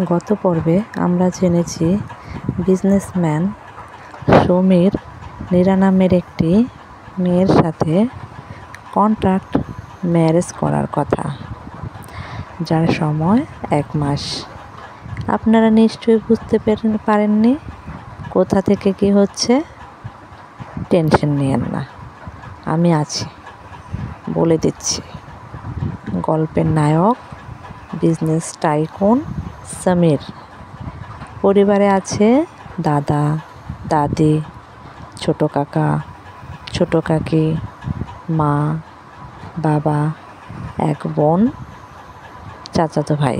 গত পর্বে আমরা জেনেছি বিজনেসম্যান সমীর নীরা নামের একটি মেয়ের সাথে কন্ট্রাক্ট ম্যারেজ করার কথা, যার সময় 1 মাস। আপনারা নিশ্চয়ই বুঝতে পারেননি কোথা থেকে কি হচ্ছে। টেনশন নিয়েন না, আমি আছি, বলে দিচ্ছি। গল্পের নায়ক বিজনেস টাইকুন সমীর। পরিবারে আছে দাদা, দাদি, ছোট কাকা, ছোট কাকি, মা, বাবা, এক বোন, চাচাতো ভাই।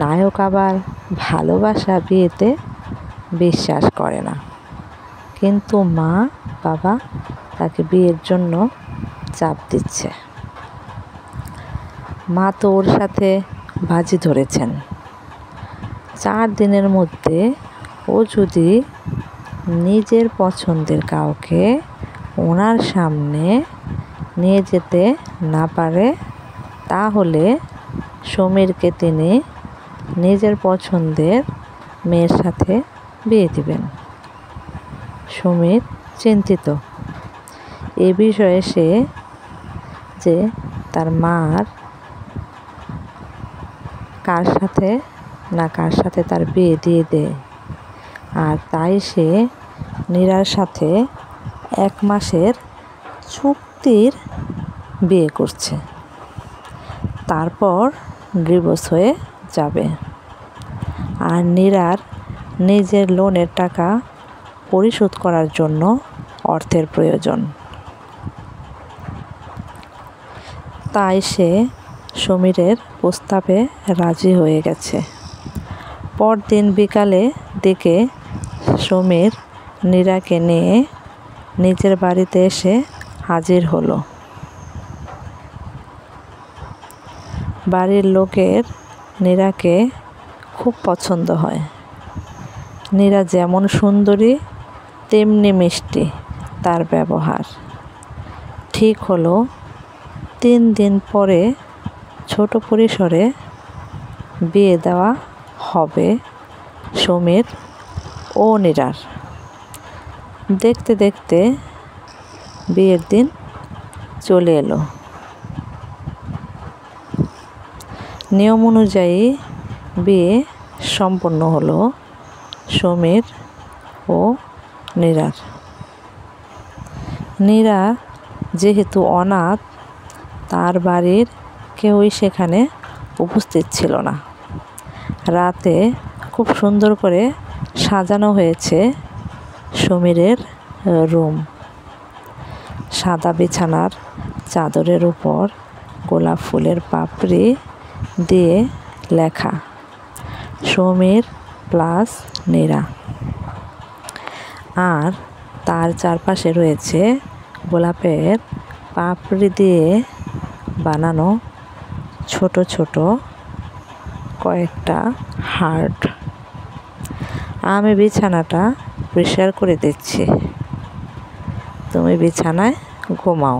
নায়ক আবার ভালোবাসা বিয়েতে বিশ্বাস করে না, কিন্তু মা বাবা তাকে বিয়ের জন্য চাপ দিচ্ছে। মা তো ওর সাথে বাজি ধরেছেন, 4 দিনের মধ্যে ও যদি নিজের পছন্দের কাউকে ওনার সামনে নিয়ে যেতে না পারে, তাহলে সমীরকে তিনি নিজের পছন্দের মেয়ের সাথে বিয়ে দিবেন। সমীর চিন্তিত এ বিষয়ে, সে যে তার মার কার সাথে তার বিয়ে দিয়ে দেয়, আর তাই সে নীরার সাথে 1 মাসের চুক্তির বিয়ে করছে। তারপর ডিভোর্স হয়ে যাবে, আর নীরার নিজের লোনের টাকা পরিশোধ করার জন্য অর্থের প্রয়োজন। তাই সে সমীরের প্রস্তাবে রাজি হয়ে গেছে। পরদিন বিকালে দিকে সমীর নীরাকে নিয়ে নিজের বাড়িতে এসে হাজির হলো। বাড়ির লোকের নীরাকে খুব পছন্দ হয়। নীরা যেমন সুন্দরী তেমনি মিষ্টি তার ব্যবহার। ঠিক হলো 3 দিন পরে ছোট পরিসরে বিয়ে দেওয়া হবে সমীর ও নীরার। দেখতে দেখতে বিয়ের দিন চলে এলো। নিয়ম অনুযায়ী বিয়ে সম্পন্ন হলো সমীর ও নীরার। নীরা যেহেতু অনাথ, তার বাড়ির কেউই সেখানে উপস্থিত ছিল না। রাতে খুব সুন্দর করে সাজানো হয়েছে সমীরের রুম। সাদা বিছানার চাদরের উপর গোলাপ ফুলের পাপড়ি দিয়ে লেখা সমীর প্লাস নীরা, আর তার চারপাশে রয়েছে গোলাপের পাপড়ি দিয়ে বানানো ছোট ছোট কয়েকটা হার্ট। আমি বিছানাটা পরিষ্কার করে দিচ্ছি, তুমি বিছানায় ঘুমাও,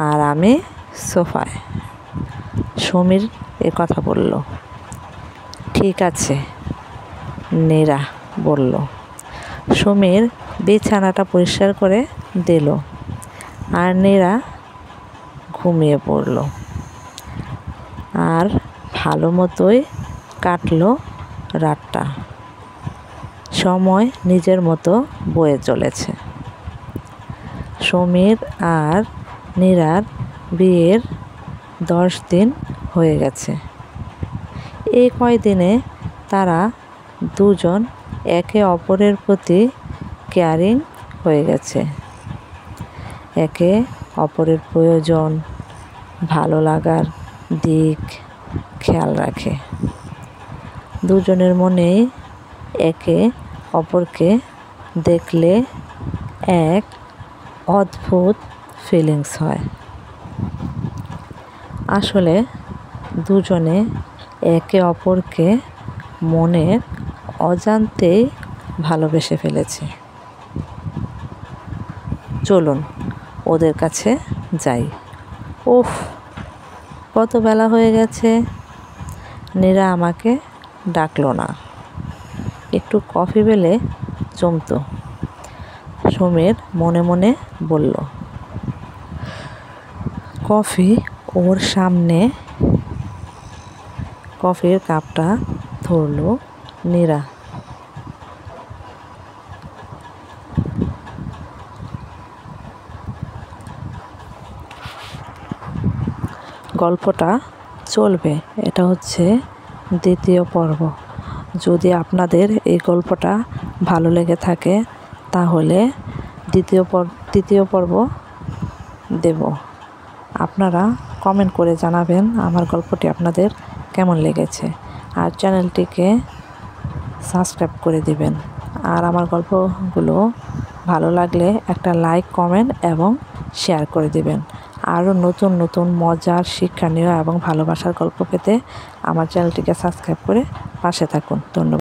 আর আমি সোফায়। সমীর কথা বলল। ঠিক আছে, নীরা বলল। সমীর বিছানাটা পরিষ্কার করে দিল, আর নীরা ঘুমিয়ে পড়ল। আর ভালো মতোই কাটলো রাতটা। সময় নিজের মতো বয়ে চলেছে। সমীর আর নীরার বিয়ের 10 দিন হয়ে গেছে। এই কয়দিনে তারা দুজন একে অপরের প্রতি কেয়ারিং হয়ে গেছে। একে অপরের প্রয়োজন, ভালো লাগার দিক খেয়াল রাখে। দুজনের মনেই একে অপরকে দেখলে এক অদ্ভুত ফিলিংস হয়। আসলে দুজনে একে অপরকে মনের অজান্তেই ভালোবেসে ফেলেছে। চলুন ওদের কাছে যাই। উফ, কত বেলা হয়ে গেছে, নীরা আমাকে ডাকলো না। একটু কফি পেলে জমতো, সমীর মনে মনে বলল। কফি ওর সামনে কফির কাপটা ধরল নীরা। গল্পটা চলবে, এটা হচ্ছে দ্বিতীয় পর্ব। যদি আপনাদের এই গল্পটা ভালো লেগে থাকে তাহলে তৃতীয় পর্ব দেব। আপনারা কমেন্ট করে জানাবেন আমার গল্পটি আপনাদের কেমন লেগেছে, আর চ্যানেলটিকে সাবস্ক্রাইব করে দিবেন। আর আমার গল্পগুলো ভালো লাগলে একটা লাইক, কমেন্ট এবং শেয়ার করে দিবেন। আরও নতুন নতুন মজার, শিক্ষণীয় এবং ভালোবাসার গল্প পেতে আমার চ্যানেলটিকে সাবস্ক্রাইব করে পাশে থাকুন। ধন্যবাদ।